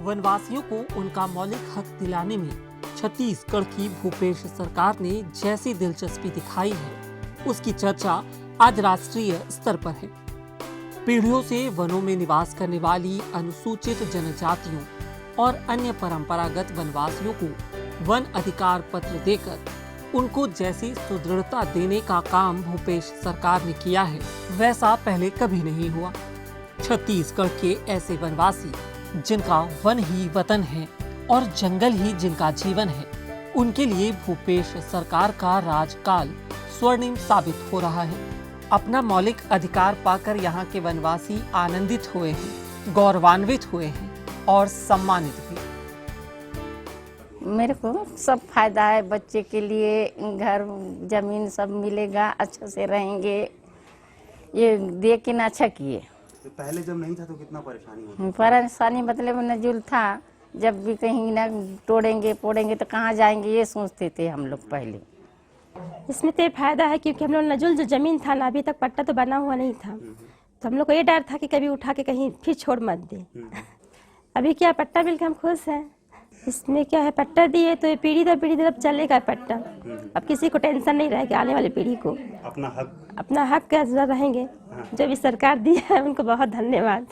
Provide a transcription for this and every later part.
वनवासियों को उनका मौलिक हक दिलाने में छत्तीसगढ़ की भूपेश सरकार ने जैसी दिलचस्पी दिखाई है, उसकी चर्चा आज राष्ट्रीय स्तर पर है। पीढ़ियों से वनों में निवास करने वाली अनुसूचित जनजातियों और अन्य परंपरागत वनवासियों को वन अधिकार पत्र देकर उनको जैसी सुदृढ़ता देने का काम भूपेश सरकार ने किया है, वैसा पहले कभी नहीं हुआ। छत्तीसगढ़ के ऐसे वनवासी जिनका वन ही वतन है और जंगल ही जिनका जीवन है, उनके लिए भूपेश सरकार का राजकाल स्वर्णिम साबित हो रहा है। अपना मौलिक अधिकार पाकर यहाँ के वनवासी आनंदित हुए हैं, गौरवान्वित हुए हैं और सम्मानित भी। मेरे को सब फायदा है, बच्चे के लिए घर जमीन सब मिलेगा, अच्छे से रहेंगे, ये देख के ना अच्छा किए। तो पहले जब नहीं था तो कितना परेशानी होती? परेशानी मतलब नजुल था, जब भी कहीं ना तोड़ेंगे पोड़ेंगे तो कहाँ जाएंगे, ये सोचते थे हम लोग पहले। इसमें तो फायदा है क्योंकि हम लोग नजुल जो जमीन था ना, अभी तक पट्टा तो बना हुआ नहीं था, तो हम लोग को ये डर था कि कभी उठा के कहीं फिर छोड़ मत दे। अभी क्या पट्टा मिल के हम खुश हैं। इसमें क्या है, पट्टा दिए तो ये पीढ़ी दर पीढ़ी अब चलेगा पट्टा। अब किसी को टेंशन नहीं रहेगा, आने वाली पीढ़ी को अपना हक का रहेंगे। जो भी सरकार दी है उनको बहुत धन्यवाद।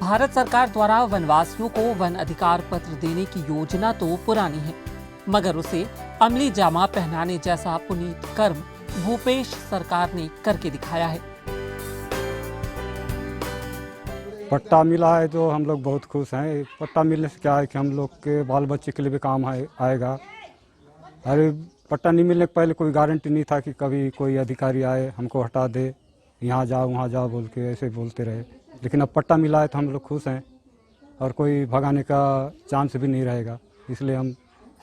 भारत सरकार द्वारा वनवासियों को वन अधिकार पत्र देने की योजना तो पुरानी है, मगर उसे अमली जामा पहनाने जैसा पुनीत कर्म भूपेश सरकार ने करके दिखाया है। पट्टा मिला है तो हम लोग बहुत खुश हैं। पट्टा मिलने से क्या है कि हम लोग के बाल बच्चे के लिए भी काम आएगा। अरे पट्टा नहीं मिलने के पहले कोई गारंटी नहीं था कि कभी कोई अधिकारी आए हमको हटा दे, यहाँ जाओ वहाँ जाओ बोल के ऐसे बोलते रहे। लेकिन अब पट्टा मिला है तो हम लोग खुश हैं और कोई भगाने का चांस भी नहीं रहेगा। इसलिए हम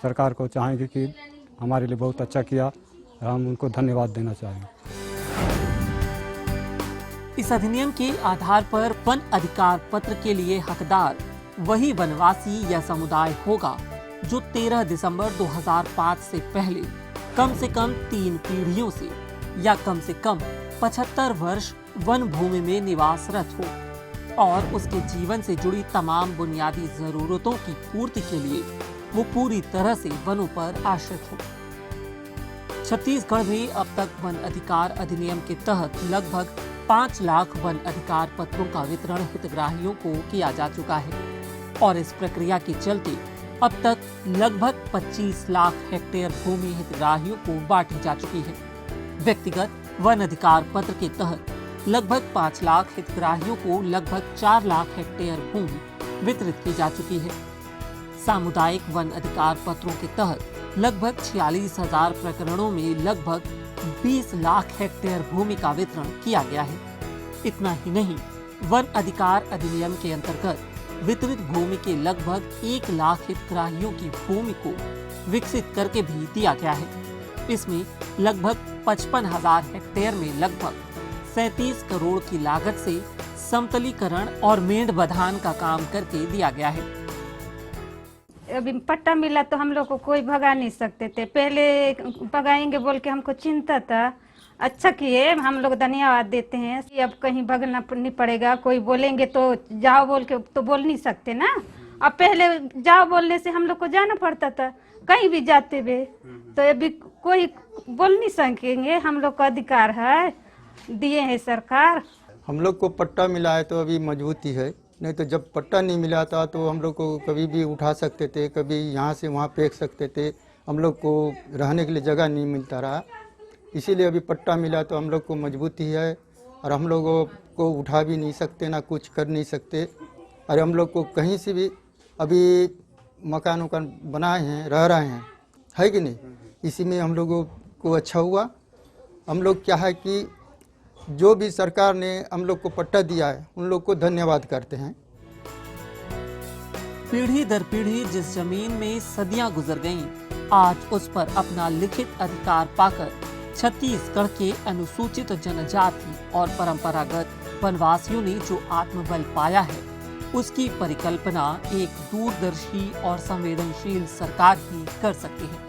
सरकार को चाहेंगे कि हमारे लिए बहुत अच्छा किया और हम उनको धन्यवाद देना चाहेंगे। इस अधिनियम के आधार पर वन अधिकार पत्र के लिए हकदार वही वनवासी या समुदाय होगा जो 13 दिसंबर 2005 से पहले कम से कम 3 पीढ़ियों से या कम से कम 75 वर्ष वन भूमि में निवासरत हो और उसके जीवन से जुड़ी तमाम बुनियादी जरूरतों की पूर्ति के लिए वो पूरी तरह से वनों पर आश्रित हो। छत्तीसगढ़ में अब तक वन अधिकार अधिनियम के तहत लगभग 5 लाख वन अधिकार पत्रों का वितरण हितग्राहियों को किया जा चुका है और इस प्रक्रिया के चलते अब तक लगभग 25 लाख हेक्टेयर भूमि हितग्राहियों को बांटी जा चुकी है। व्यक्तिगत वन अधिकार पत्र के तहत लगभग 5 लाख हितग्राहियों को लगभग 4 लाख हेक्टेयर भूमि वितरित की जा चुकी है। सामुदायिक वन अधिकार पत्रों के तहत लगभग 46,000 प्रकरणों में लगभग 20 लाख हेक्टेयर भूमि का वितरण किया गया है। इतना ही नहीं, वन अधिकार अधिनियम के अंतर्गत वितरित भूमि के लगभग 1 लाख हितग्राहियों की भूमि को विकसित करके भी दिया गया है। इसमें लगभग 55,000 हेक्टेयर में लगभग 37 करोड़ की लागत से समतलीकरण और मेड़ बधान का काम करके दिया गया है। अभी पट्टा मिला तो हम लोग को कोई भगा नहीं सकते थे, पहले भगाएंगे बोल के हमको चिंता था। अच्छा किए, हम लोग धन्यवाद देते हैं कि अब कहीं भगना नहीं पड़ेगा। कोई बोलेंगे तो जाओ बोल के तो बोल नहीं सकते ना। अब पहले जाओ बोलने से हम लोग को जाना पड़ता था कहीं भी जाते हुए, तो अभी कोई बोल नहीं सकेंगे। हम लोग का अधिकार है, दिए है सरकार। हम लोग को पट्टा मिला है तो अभी मजबूती है, नहीं तो जब पट्टा नहीं मिला था तो हम लोग को कभी भी उठा सकते थे, कभी यहाँ से वहाँ फेंक सकते थे। हम लोग को रहने के लिए जगह नहीं मिलता रहा, इसीलिए अभी पट्टा मिला तो हम लोग को मजबूती है और हम लोगों को उठा भी नहीं सकते, ना कुछ कर नहीं सकते। और हम लोग को कहीं से भी अभी मकान वकान बनाए हैं, रह रहे हैं, है कि नहीं। इसी में हम लोगों को अच्छा हुआ। हम लोग क्या है कि जो भी सरकार ने हम लोग को पट्टा दिया है उन लोग को धन्यवाद करते हैं। पीढ़ी दर पीढ़ी जिस जमीन में सदियां गुजर गईं, आज उस पर अपना लिखित अधिकार पाकर छत्तीसगढ़ के अनुसूचित जनजाति और परंपरागत वनवासियों ने जो आत्मबल पाया है, उसकी परिकल्पना एक दूरदर्शी और संवेदनशील सरकार ही कर सकती है।